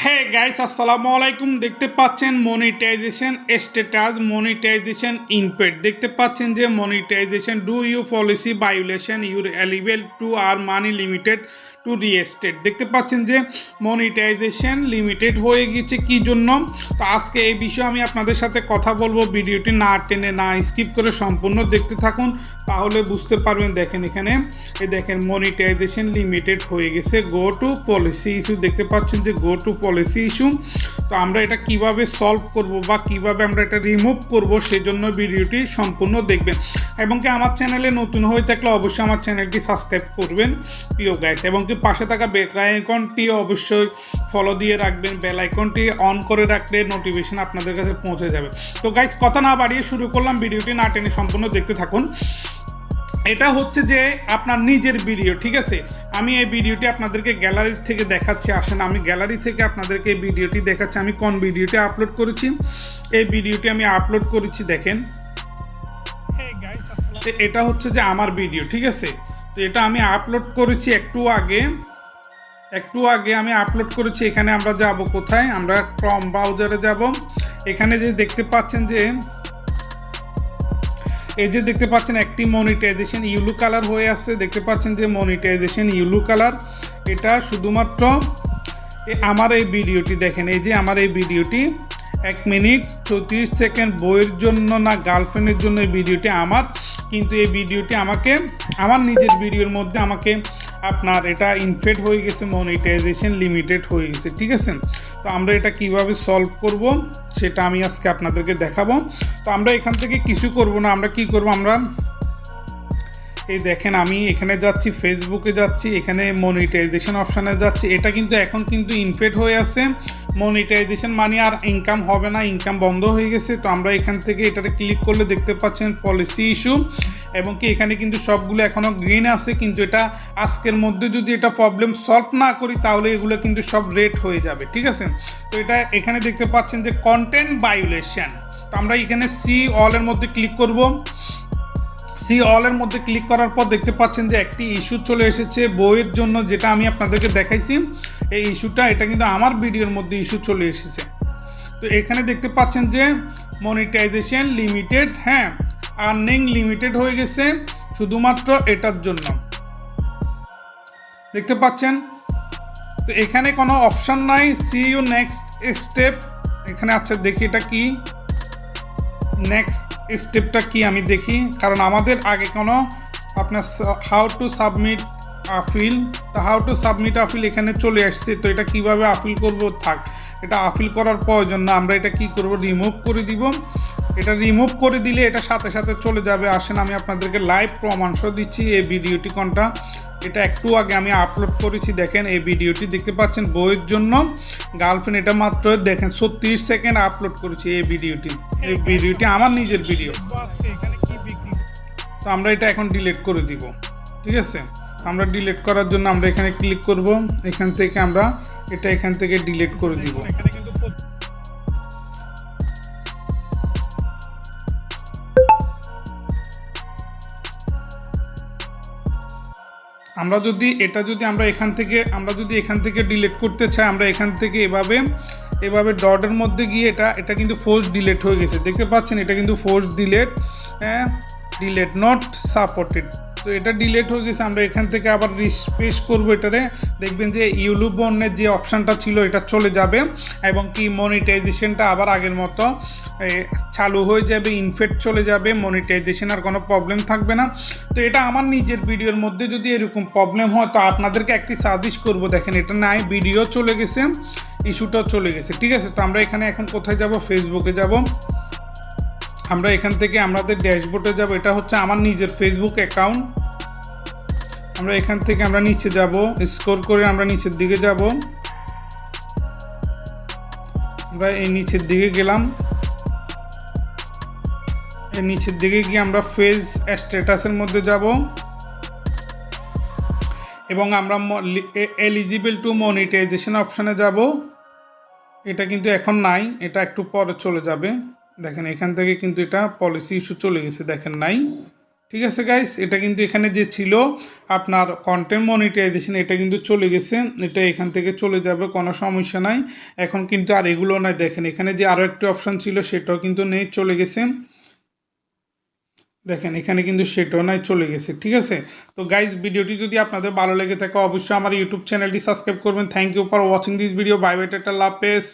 হ্যাঁ গাইস, আসসালামু আলাইকুম। দেখতে পাচ্ছেন মনিটাইজেশন স্ট্যাটাস, মনিটাইজেশন ইনপেড। দেখতে পাচ্ছেন যে monetization do you policy violation your eligible to earn money limited to reinstate. দেখতে পাচ্ছেন যে মনিটাইজেশন লিমিটেড হয়ে গেছে কি জন্য। তো আজকে এই বিষয়ে আমি আপনাদের সাথে কথা বলবো। ভিডিওটি না টেনে না স্কিপ করে সম্পূর্ণ দেখতে থাকুন, তাহলে বুঝতে পারবেন। দেখেন এখানে দেখেন মনিটাইজেশন লিমিটেড হয়ে গেছে। গো টু পলিসি ইস্যু, দেখতে পাচ্ছেন যে গো টু পলিসি ইস্যু। তো আমরা এটা কিভাবে সলভ করব বা কিভাবে আমরা এটা রিমুভ করব, সেজন্য ভিডিওটি সম্পূর্ণ দেখবেন। এবং কি আমার চ্যানেলে নতুন হয়ে থাকলে অবশ্যই আমার চ্যানেলটি সাবস্ক্রাইব করবেন প্রিয় গাইস। এবং কি পাশে থাকা বেল আইকনটি অবশ্যই ফলো দিয়ে রাখবেন। বেল আইকনটি অন করে রাখলে নোটিফিকেশন আপনাদের কাছে পৌঁছে যাবে। তো গাইস, কথা না বাড়িয়ে শুরু করলাম। ভিডিওটি না টেনে সম্পূর্ণ দেখতে থাকুন। এটা হচ্ছে যে আপনার নিজের ভিডিও, ঠিক আছে। আমি এই ভিডিওটি আপনাদেরকে গ্যালারি থেকে দেখাচ্ছি। আসেন আমি গ্যালারি থেকে আপনাদেরকে এই ভিডিওটি দেখাচ্ছি। আমি কোন ভিডিওটি আপলোড করেছি, এই ভিডিওটি আমি আপলোড করেছি। দেখেন এটা হচ্ছে যে আমার ভিডিও, ঠিক আছে। তো এটা আমি আপলোড করেছি একটু আগে আমি আপলোড করেছি। এখানে আমরা যাব কোথায়, আমরা ক্রম ব্রাউজারে যাব। এখানে যে দেখতে পাচ্ছেন যে এই যে দেখতে পাচ্ছেন একটি মনিটাইজেশন ইয়েলো কালার হয়ে আসছে। দেখতে পাচ্ছেন যে মনিটাইজেশন ইয়েলো কালার। এটা শুধুমাত্র আমার এই ভিডিওটি দেখেন, এই যে আমার এই ভিডিওটি 1 মিনিট 34 সেকেন্ড বইয়ের জন্য না গার্লফ্রেন্ডের জন্য এই ভিডিওটি আমার। কিন্তু এই ভিডিওটি আমাকে আমার নিজের ভিডিওর মধ্যে আমাকে আপনার এটা ইনফেড হয়ে গেছে, মনিটাইজেশন লিমিটেড হয়ে গেছে, ঠিক আছে। তো আমরা এটা কিভাবে সলভ করব সেটা আমি আজকে আপনাদেরকে দেখাবো। তো আমরা এখান থেকে কিছু করব না, আমরা কি করব, আমরা এই দেখেন আমি এখানে যাচ্ছি, ফেসবুকে যাচ্ছি, এখানে মনিটাইজেশন অপশানে যাচ্ছি। এটা কিন্তু এখন কিন্তু ইনফেড হয়ে আছে। মনিটাইজেশন মানে আর ইনকাম হবে না, ইনকাম বন্ধ হয়ে গেছে। তো আমরা এখান থেকে এটাতে ক্লিক করলে দেখতে পাচ্ছেন পলিসি ইস্যু, এবং কি এখানে কিন্তু সবগুলো এখনও গ্রিন আছে। কিন্তু এটা আজকের মধ্যে যদি এটা প্রবলেম সলভ না করি তাহলে এগুলো কিন্তু সব রেড হয়ে যাবে, ঠিক আছে। তো এটা এখানে দেখতে পাচ্ছেন যে কন্টেন্ট ভায়োলেশন। তো আমরা এখানে সি অলের মধ্যে ক্লিক করব। সি অলের মধ্যে ক্লিক করার পর দেখতে পাচ্ছেন যে একটি ইস্যু চলে এসেছে বইয়ের জন্য, যেটা আমি আপনাদেরকে দেখাইছি। এই ইস্যুটা এটা কিন্তু আমার ভিডিওর মধ্যে ইস্যু চলে এসেছে। তো এখানে দেখতে পাচ্ছেন যে মনিটাইজেশন লিমিটেড, হ্যাঁ, আর্নিং লিমিটেড হয়ে গেছে শুধুমাত্র এটার জন্য, দেখতে পাচ্ছেন। তো এখানে কোনো অপশান নাই সি ইউ নেক্সট স্টেপ। এখানে আচ্ছা দেখি এটা কি, নেক্সট স্টেপটা কি আমি দেখি, কারণ আমাদের আগে কোনো আপনার হাউ টু সাবমিট আপিল, তো হাউ টু সাবমিট আপিল এখানে চলে আসছে। তো এটা কিভাবে আপিল করব, থাক, এটা আপিল করার প্রয়োজন না। আমরা এটা কি করব, রিমুভ করে দিব। এটা রিমুভ করে দিলে এটা সাথে সাথে চলে যাবে। আসেন আমি আপনাদেরকে লাইভ প্রমাণসহ দিচ্ছি এই ভিডিওটি কোনটা। এটা একটু আগে আমি আপলোড করেছি। দেখেন এই ভিডিওটি দেখতে পাচ্ছেন বইয়ের জন্য গার্লফ্রেন্ড। এটা মাত্র দেখেন 36 সেকেন্ড আপলোড করেছি এই ভিডিওটি আমার নিজের ভিডিও। তো আমরা এটা এখন ডিলিট করে দিব, ঠিক আছে। আমরা ডিলিট করার জন্য আমরা এখানে ক্লিক করব। এখান থেকে আমরা এটা এখান থেকে ডিলিট করে দিব। আমরা যদি এখান থেকে ডিলিট করতে চাই, আমরা এখান থেকে এভাবে ডটের মধ্যে গিয়ে এটা কিন্তু ফোর্স ডিলিট হয়ে গেছে, দেখতে পাচ্ছেন। এটা কিন্তু force delete, delete not supported. তো এটা ডিলিট হয়ে গেছে। আমরা এখান থেকে আবার রিফ্রেশ করবো এটারে, দেখবেন যে ইউলু বর্ণের যে অপশানটা ছিল এটা চলে যাবে, এবং কি মনিটাইজেশনটা আবার আগের মতো চালু হয়ে যাবে, ইনফেড চলে যাবে, মনিটাইজেশন আর কোনো প্রবলেম থাকবে না। তো এটা আমার নিজের ভিডিওর মধ্যে যদি এরকম প্রবলেম হয় তো আপনাদেরকে একটি সাজেস্ট করবো। দেখেন এটা নাই, ভিডিও চলে গেছে, ইস্যুটাও চলে গেছে, ঠিক আছে। তো আমরা এখানে এখন কোথায় যাব, ফেসবুকে যাব। আমরা এখান থেকে আমাদের ড্যাশবোর্ডে যাব। এটা হচ্ছে আমার নিজের ফেসবুক অ্যাকাউন্ট। আমরা এখান থেকে আমরা নিচে যাব, স্ক্রল করে আমরা নিচের দিকে যাব। আমরা এই নিচের দিকে গেলাম। এই নিচের দিকে গিয়ে আমরা পেজ স্ট্যাটাসের মধ্যে যাব, এবং আমরা এলিজিবল টু মনিটাইজেশন অপশানে যাব। এটা কিন্তু এখন নাই, এটা একটু পরে চলে যাবে। দেখেন এখান থেকে কিন্তু এটা পলিসি ইস্যু চলে গেছে, দেখেন নাই, ঠিক আছে গাইস, এটা কিন্তু এখানে যে ছিল আপনার কন্টেন্ট মনিটাইজেশন, এটা কিন্তু চলে গেছে, এটা এখান থেকে চলে যাবে, কোনো সমস্যা নাই। এখন কিন্তু আর এগুলো নাই, দেখেন এখানে যে আরও একটি অপশন ছিল সেটাও কিন্তু নেই, চলে গেছে। দেখেন এখানে কিন্তু সেটাও নাই, চলে গেছে। ঠিক আছে, তো গাইজ ভিডিওটি যদি আপনাদের ভালো লেগে থাকে অবশ্যই আমার ইউটিউব চ্যানেলটি সাবস্ক্রাইব করবেন। Thank you for watching this video. Bye bye, tata, আল্লাহ হাফেজ।